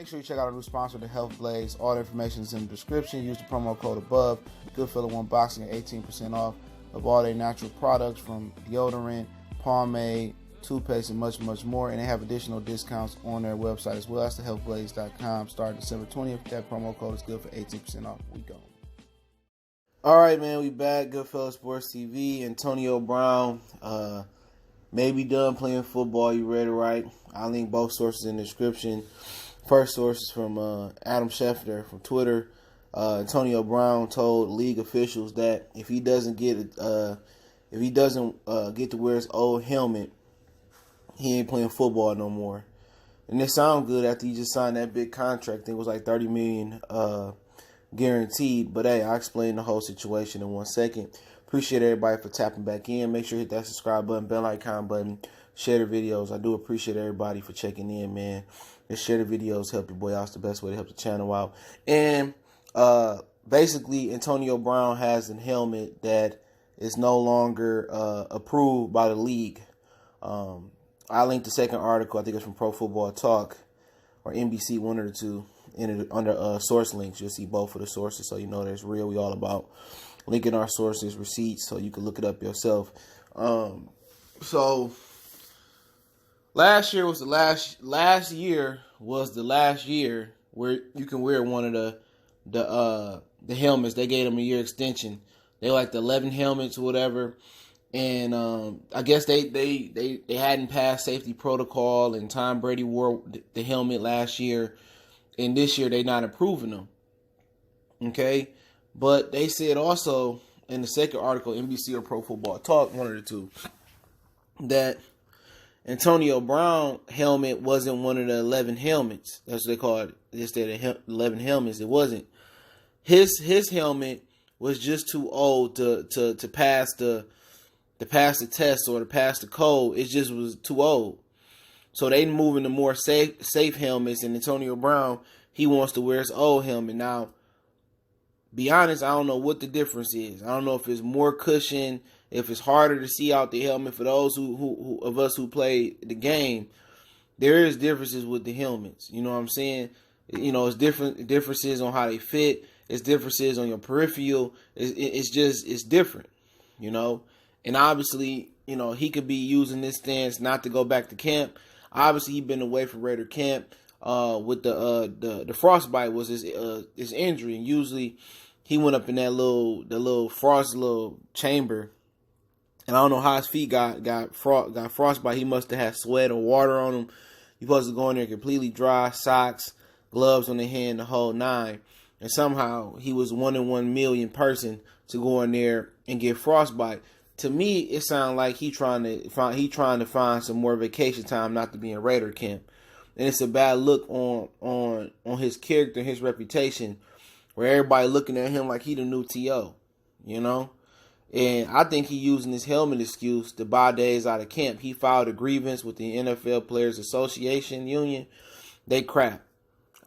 sure you check out our new sponsor, the Health Blaze. All the information is in the description. Use the promo code above. Goodfellow One Boxing at 18% off of all their natural products, from deodorant, pomade, toothpaste, and much, much more. And they have additional discounts on their website as well. That's thehealthblaze.com. Starting December 20th. That promo code is good for 18% off. We go. All right, man. We back. Goodfellow Sports TV. Antonio Brown may be done playing football. You read it right. I'll link both sources in the description. First source is from Adam Schefter from Twitter. Antonio Brown told league officials that if he doesn't get to wear his old helmet, he ain't playing football no more. And it sounds good after he just signed that big contract. I think it was like $30 million guaranteed. But hey, I'll explain the whole situation in 1 second. Appreciate everybody for tapping back in. Make sure you hit that subscribe button, bell icon button, share the videos. I do appreciate everybody for checking in, man. And share the videos, help your boy out. It's the best way to help the channel out. And basically, Antonio Brown has a helmet that is no longer approved by the league. I linked the second article. I think it's from Pro Football Talk or NBC, one of the two, under source links. You'll see both of the sources, so you know that's real. We all about linking our sources, receipts, so you can look it up yourself. So last year was the last year where you can wear one of the helmets. They gave them a year extension. They like the 11 helmets or whatever. And I guess they hadn't passed safety protocol, and Tom Brady wore the helmet last year, and this year they not approving them. Okay, but they said also in the second article, NBC or Pro Football Talk, one of the two, that Antonio Brown helmet wasn't one of the 11 helmets. That's what they call it. Instead of 11 helmets, it wasn't. His helmet was just too old to pass the test or to pass the code. It just was too old. So they moving to more safe helmets, and Antonio Brown, he wants to wear his old helmet. Now, be honest, I don't know what the difference is. I don't know if it's more cushion, if it's harder to see out the helmet. For those who of us who play the game, there is differences with the helmets. You know what I'm saying? You know, it's differences on how they fit. It's differences on your peripheral. It's different, you know. And obviously, you know, he could be using this stance not to go back to camp. Obviously, he's been away from Raider camp with the frostbite was his injury, and usually he went up in that little chamber, and I don't know how his feet got frostbite. He must have had sweat or water on him. He supposed to go in there completely dry, socks, gloves on the hand, the whole nine, and somehow he was 1 in 1 million person to go in there and get frostbite. To me, it sounds like he trying to find some more vacation time, not to be in Raider camp, and it's a bad look on his character, his reputation, where everybody looking at him like he the new T.O., you know. And I think he using his helmet excuse to buy days out of camp. He filed a grievance with the NFL Players Association Union. They crap.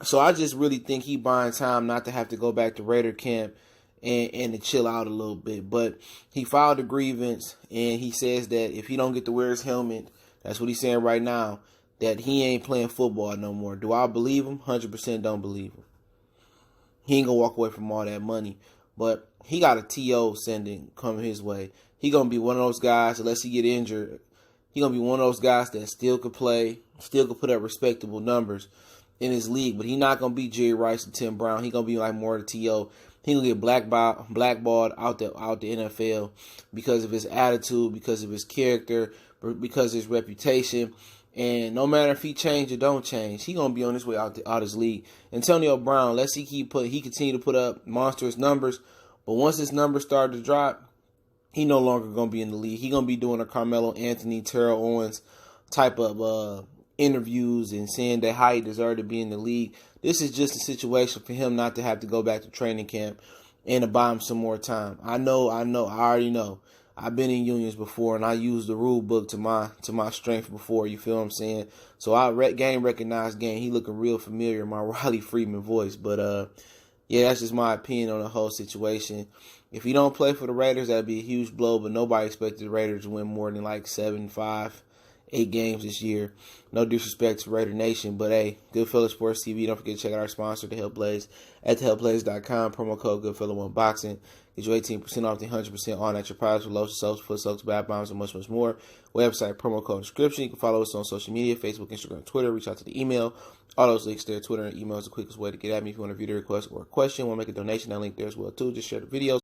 So I just really think he buying time not to have to go back to Raider camp and to chill out a little bit. But he filed a grievance, and he says that if he don't get to wear his helmet, that's what he's saying right now, that he ain't playing football no more. Do I believe him? 100% don't believe him. He ain't going to walk away from all that money. But he got a T.O. sending coming his way. He going to be one of those guys, unless he get injured, he going to be one of those guys that still could play, still could put up respectable numbers in his league. But he not going to be Jerry Rice and Tim Brown. He going to be like more of the T.O. He gonna get blackballed out the NFL because of his attitude, because of his character, because of his reputation. And no matter if he change or don't change, he gonna be on his way out his league. Antonio Brown, let's see he continue to put up monstrous numbers, but once his numbers start to drop, he no longer gonna be in the league. He gonna be doing a Carmelo Anthony, Terrell Owens type of interviews and saying that how he deserved to be in the league. This is just a situation for him not to have to go back to training camp and to buy him some more time. I already know. I've been in unions before, and I used the rule book to my strength before. You feel what I'm saying? So game recognized game. He looking real familiar in my Riley Freeman voice. But yeah, that's just my opinion on the whole situation. If he don't play for the Raiders, that'd be a huge blow. But nobody expected the Raiders to win more than like 7-5. 8 games this year. No disrespect to Raider Nation, but hey, Goodfellas Sports TV. Don't forget to check out our sponsor, The Help Blaze, at thehelpblaze.com. Promo code Goodfella1Boxing. Get you 18% off the 100% all natural products with lotion, soaps, foot soaks, bath bombs, and much, much more. Website, promo code description. You can follow us on social media, Facebook, Instagram, Twitter. Reach out to the email. All those links there. Twitter and email is the quickest way to get at me if you want a video request or a question. Want to make a donation, that link there as well too. Just share the videos.